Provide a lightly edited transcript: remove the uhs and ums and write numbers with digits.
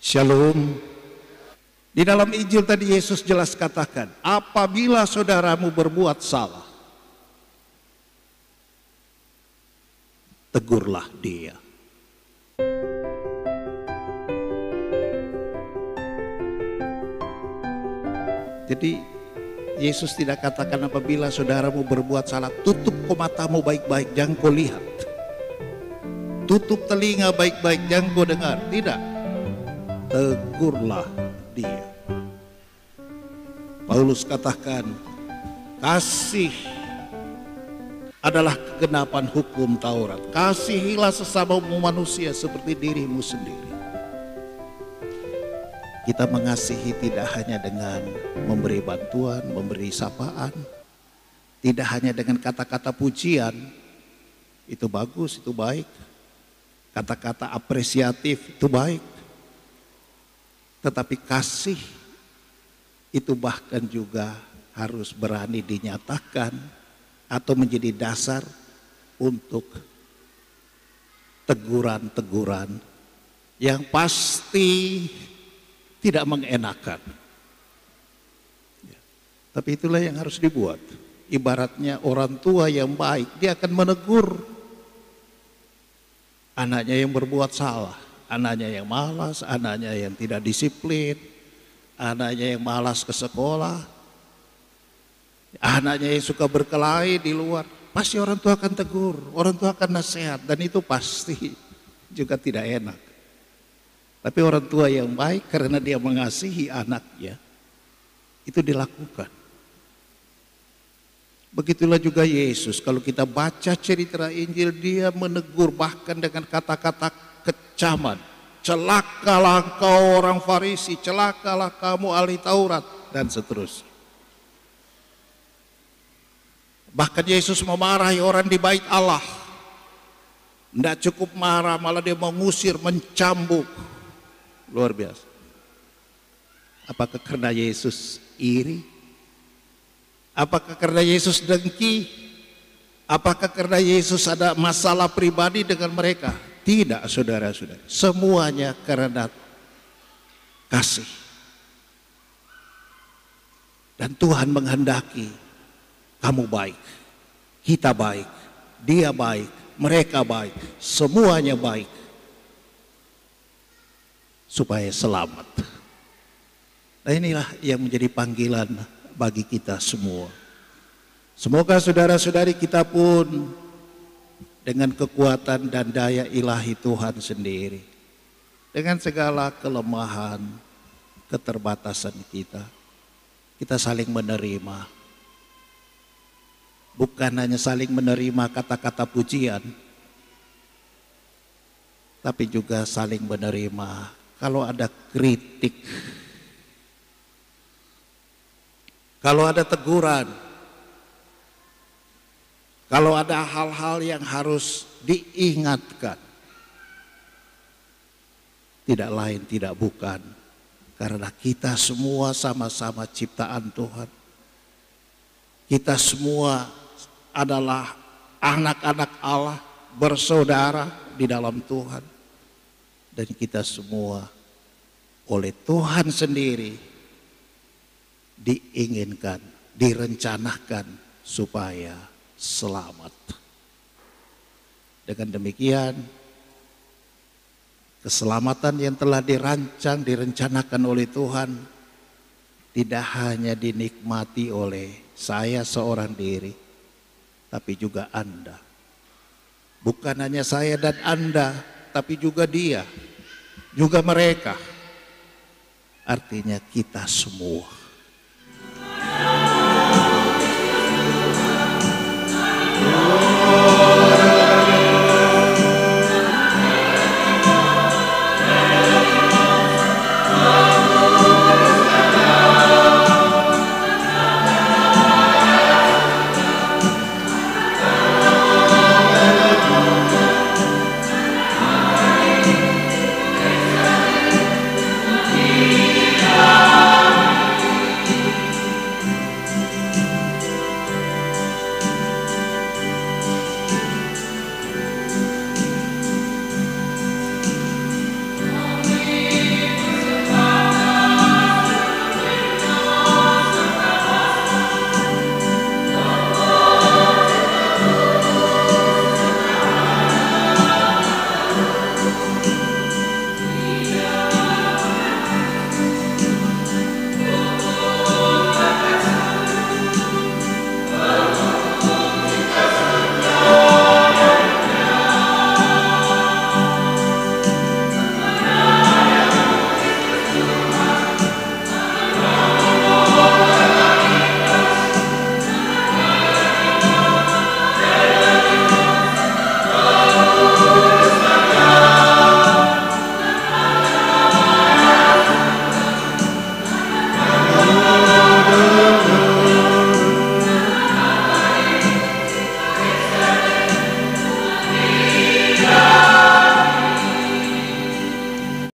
Shalom. Di dalam Injil tadi Yesus jelas katakan, apabila saudaramu berbuat salah, tegurlah dia. Jadi Yesus tidak katakan apabila saudaramu berbuat salah, tutup kau matamu baik-baik, jangan kau lihat. Tutup telinga baik-baik, jangan kau dengar. Tidak. Tegurlah dia. Paulus katakan, kasih adalah kegenapan hukum Taurat. Kasihilah sesamamu manusia seperti dirimu sendiri. Kita mengasihi tidak hanya dengan memberi bantuan, memberi sapaan, tidak hanya dengan kata-kata pujian, itu bagus, itu baik. Kata-kata apresiatif itu baik. Tetapi kasih itu bahkan juga harus berani dinyatakan atau menjadi dasar untuk teguran-teguran yang pasti tidak mengenakan. Tapi itulah yang harus dibuat. Ibaratnya orang tua yang baik, dia akan menegur anaknya yang berbuat salah, anaknya yang malas, anaknya yang tidak disiplin, anaknya yang malas ke sekolah, anaknya yang suka berkelahi di luar. Pasti orang tua akan tegur, orang tua akan nasihat, dan itu pasti juga tidak enak. Tapi orang tua yang baik karena dia mengasihi anaknya, itu dilakukan. Begitulah juga Yesus, kalau kita baca cerita Injil, dia menegur bahkan dengan kata-kata kecaman. Celakalah engkau orang Farisi, celakalah kamu ahli Taurat, dan seterusnya. Bahkan Yesus memarahi orang di bait Allah. Tidak cukup marah, malah dia mengusir, mencambuk. Luar biasa. Apakah karena Yesus iri? Apakah karena Yesus dengki? Apakah karena Yesus ada masalah pribadi dengan mereka? Tidak, saudara-saudara. Semuanya karena kasih. Dan Tuhan menghendaki kamu baik, kita baik, dia baik, mereka baik, semuanya baik, supaya selamat. Nah, inilah yang menjadi panggilan bagi kita semua. Semoga saudara-saudari kita pun dengan kekuatan dan daya ilahi Tuhan sendiri, dengan segala kelemahan, keterbatasan kita saling menerima. Bukan hanya saling menerima kata-kata pujian, tapi juga saling menerima kalau ada kritik, kalau ada teguran, kalau ada hal-hal yang harus diingatkan. Tidak lain tidak bukan karena kita semua sama-sama ciptaan Tuhan. Kita semua adalah anak-anak Allah, bersaudara di dalam Tuhan. Dan kita semua oleh Tuhan sendiri diinginkan, direncanakan supaya selamat. Dengan demikian, keselamatan yang telah dirancang, direncanakan oleh Tuhan tidak hanya dinikmati oleh saya seorang diri, tapi juga Anda. Bukan hanya saya dan Anda, tapi juga dia, juga mereka. Artinya kita semua.